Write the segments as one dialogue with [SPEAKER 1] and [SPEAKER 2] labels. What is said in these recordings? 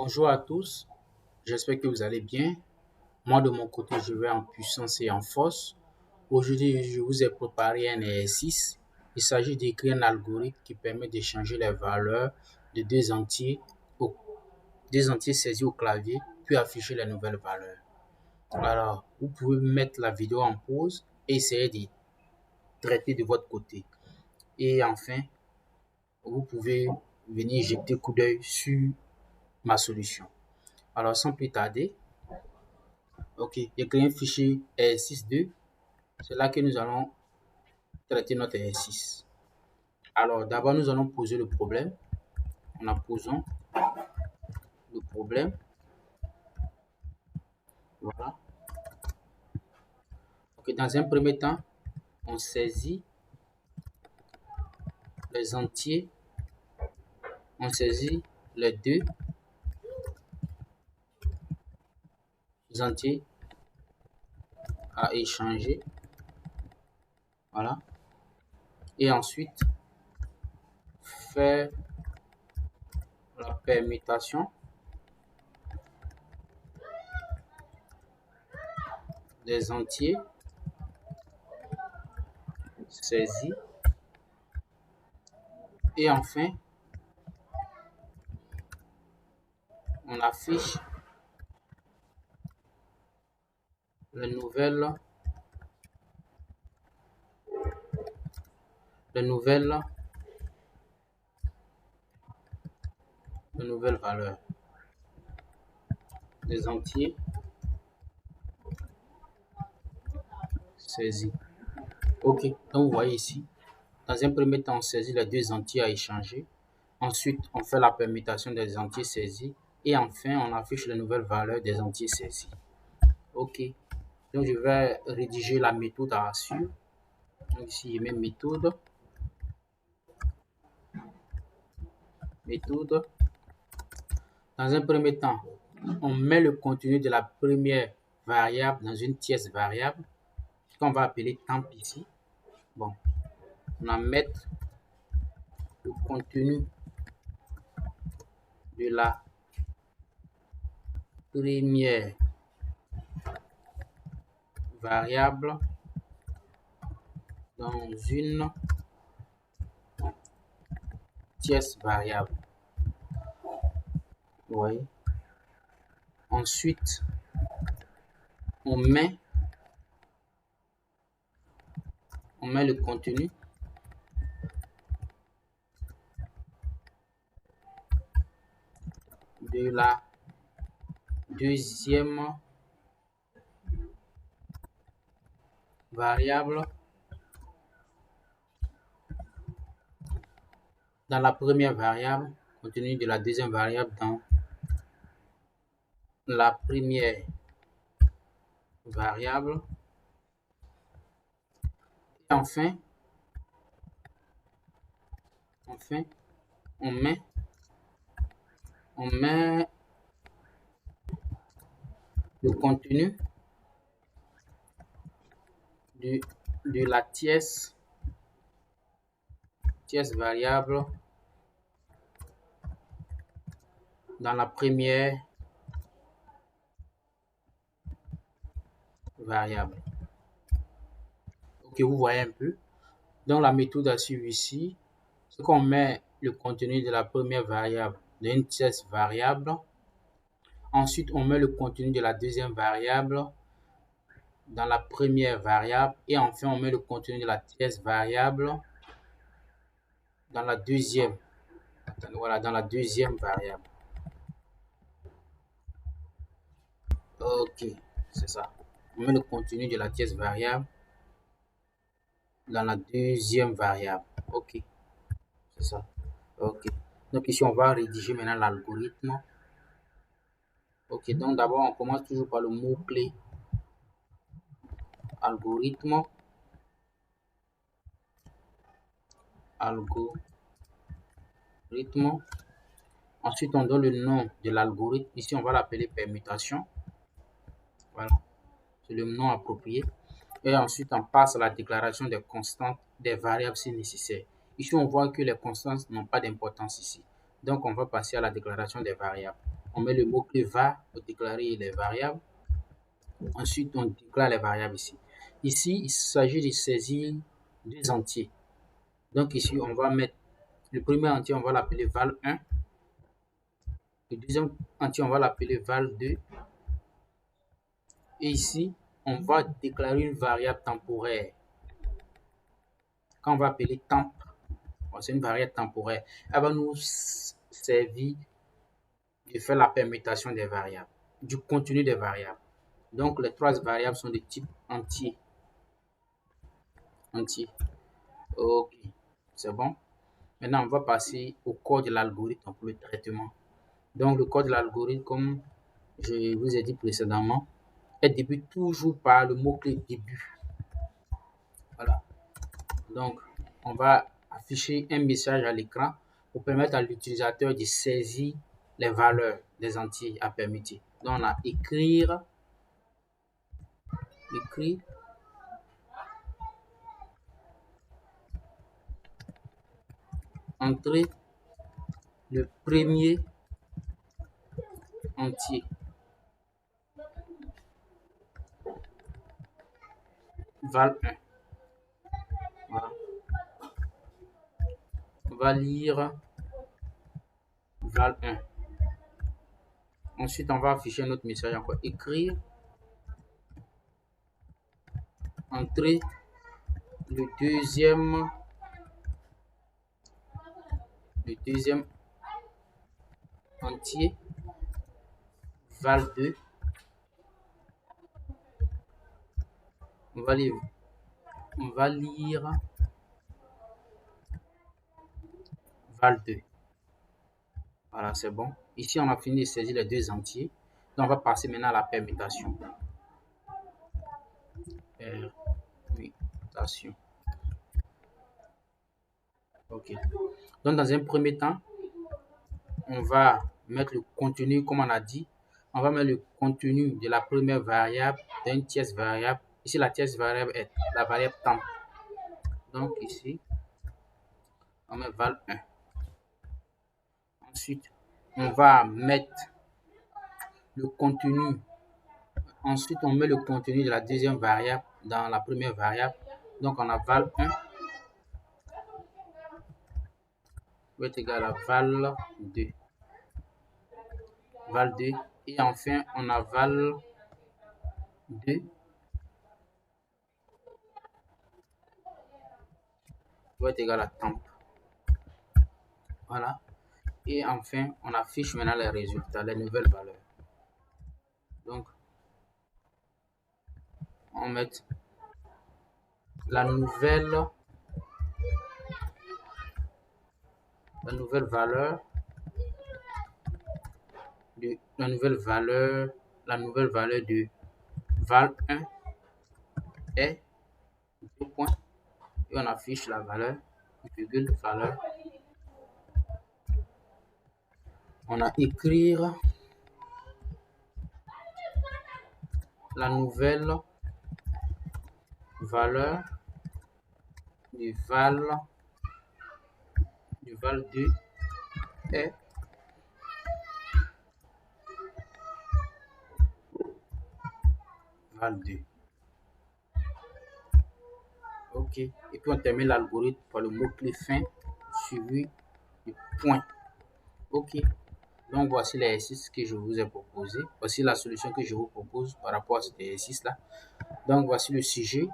[SPEAKER 1] Bonjour à tous, j'espère que vous allez bien. Moi, de mon côté, je vais en puissance et en force. Aujourd'hui, je vous ai préparé un exercice. Il s'agit d'écrire un algorithme qui permet d'échanger les valeurs de deux entiers saisis au clavier, puis afficher les nouvelles valeurs. Alors, vous pouvez mettre la vidéo en pause et essayer de traiter de votre côté. Et enfin, vous pouvez venir jeter un coup d'œil sur ma solution. Alors, sans plus tarder, ok, j'ai créé un fichier exercice 2. C'est là que nous allons traiter notre exercice. Alors, d'abord, nous allons poser le problème. On a posons le problème. Voilà. Ok, dans un premier temps, on saisit les entiers. On saisit les deux entiers à échanger. Voilà. Et ensuite, faire la permutation des entiers saisis. Et enfin, on affiche les nouvelles valeurs des entiers saisis. Ok, donc vous voyez ici, dans un premier temps, on saisit les deux entiers à échanger. Ensuite, on fait la permutation des entiers saisis. Et enfin, on affiche les nouvelles valeurs des entiers saisis. Ok, donc je vais rédiger la méthode à suivre. Donc ici, je mets méthode. Dans un premier temps, on met le contenu de la première variable dans une tierce variable qu'on va appeler temp ici. Bon, on va mettre le contenu de la première variable dans une tierce variable. Vous voyez? Ensuite, on met le contenu de la deuxième variable dans la première variable, contenu de la deuxième variable dans la première variable. Et enfin, on met le contenu de la tierce variable dans la première variable. Ok, vous voyez un peu. Donc la méthode à suivre ici, c'est qu'on met le contenu de la première variable dans une tierce variable. Ensuite, on met le contenu de la deuxième variable dans la première variable. Et enfin, on met le contenu de la tierce variable dans la deuxième. Voilà, dans la deuxième variable. Ok, c'est ça. On met le contenu de la tierce variable dans la deuxième variable. Ok, c'est ça. Ok. Donc ici, on va rédiger maintenant l'algorithme. Ok, donc d'abord, on commence toujours par le mot-clé algorithme. Ensuite, on donne le nom de l'algorithme. Ici, on va l'appeler permutation. Voilà, c'est le nom approprié. Et ensuite, on passe à la déclaration des constantes, des variables si nécessaire. Ici, on voit que les constantes n'ont pas d'importance ici. Donc, on va passer à la déclaration des variables. on met le mot-clé var pour déclarer les variables. Ensuite, on déclare les variables ici. Ici, il s'agit de saisir deux entiers. Donc ici, on va mettre le premier entier, on va l'appeler val1. Le deuxième entier, on va l'appeler val2. Et ici, on va déclarer une variable temporaire. Quand on va appeler temp, c'est une variable temporaire. Elle va nous servir de faire la permutation des variables, du contenu des variables. Donc, les trois variables sont de type entier. Entier. Ok, c'est bon. Maintenant, on va passer au code de l'algorithme pour le traitement. Donc, le code de l'algorithme, comme je vous ai dit précédemment, elle débute toujours par le mot-clé début. Voilà. Donc, on va afficher un message à l'écran pour permettre à l'utilisateur de saisir les valeurs des entiers à permuter. Donc, on a écrire, entrer le premier entier. Val1. Voilà. On va lire val1. Ensuite, on va afficher un autre message encore. Écrire, entrer le deuxième entier, val2. On va lire val2. Voilà, c'est bon. Ici, on a fini de saisir les deux entiers. Donc, on va passer maintenant à la permutation. Permutation. OK. Donc, dans un premier temps, on va mettre le contenu, comme on a dit. On va mettre le contenu de la première variable d'une tierce variable. Ici, la tierce variable est la variable temps. Donc, ici, on met val1. Ensuite, on va mettre le contenu. Ensuite, on met le contenu de la deuxième variable dans la première variable. Donc, on a val1 va être égal à val2. Val2. Et enfin, on a val2 va être égal à temp. Voilà. Et enfin, on affiche maintenant les résultats, les nouvelles valeurs. Donc, on met la nouvelle valeur de la nouvelle valeur de val1 est 2 points et on affiche la valeur valeur. On a écrire la nouvelle valeur du val2 est val2. OK. Et puis on termine l'algorithme par le mot-clé fin suivi du point. OK. Donc voici l'exercice que je vous ai proposé. Voici la solution que je vous propose par rapport à cet exercice-là. Donc voici le sujet.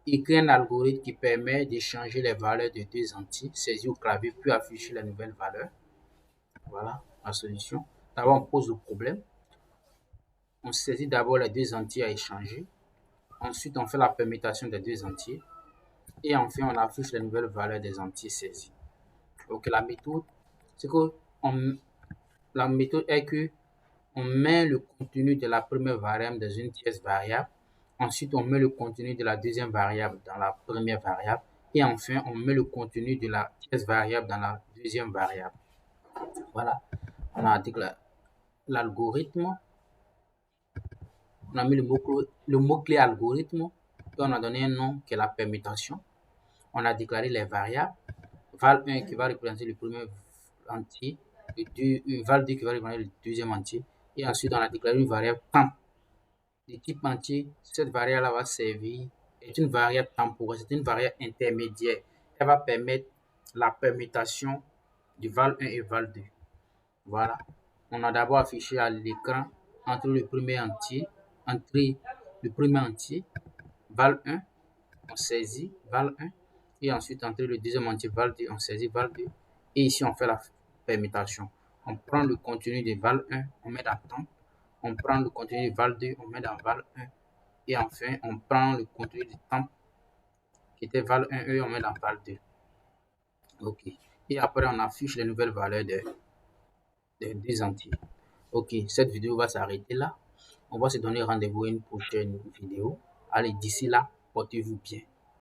[SPEAKER 1] Écrire un algorithme qui permet d'échanger les valeurs de deux entiers saisis au clavier puis afficher la nouvelle valeur. Voilà la solution. D'abord, on pose le problème. On saisit d'abord les deux entiers à échanger. Ensuite, on fait la permutation des deux entiers. Et enfin, on affiche les nouvelles valeurs des entiers saisis. Donc, la méthode, la méthode est que on met le contenu de la première variable dans une tierce variable. Ensuite, on met le contenu de la deuxième variable dans la première variable. Et enfin, on met le contenu de la tierce variable dans la deuxième variable. Voilà. On a déclaré l'algorithme. On a mis le mot-clé algorithme. Et on a donné un nom qui est la permutation. On a déclaré les variables. Val1 qui va représenter le premier entier. une val2 qui va représenter le deuxième entier. Et ensuite, on a déclaré une variable temp de type entier. Cette variable va servir, est une variable temporaire, c'est une variable intermédiaire. Elle va permettre la permutation du val1 et val2. Voilà. On a d'abord affiché à l'écran entre le premier entier, val1, on saisit val1, et ensuite entre le deuxième entier val2, on saisit val2. Et ici, on fait la permutation. On prend le contenu de val1, on met dans temp. On prend le contenu de val2, on met dans val1. Et enfin, on prend le contenu du temp qui était val1 et on met dans val2. OK. Et après, on affiche les nouvelles valeurs des entiers. OK, cette vidéo va s'arrêter là. On va se donner rendez-vous à une prochaine vidéo. Allez, d'ici là, portez-vous bien.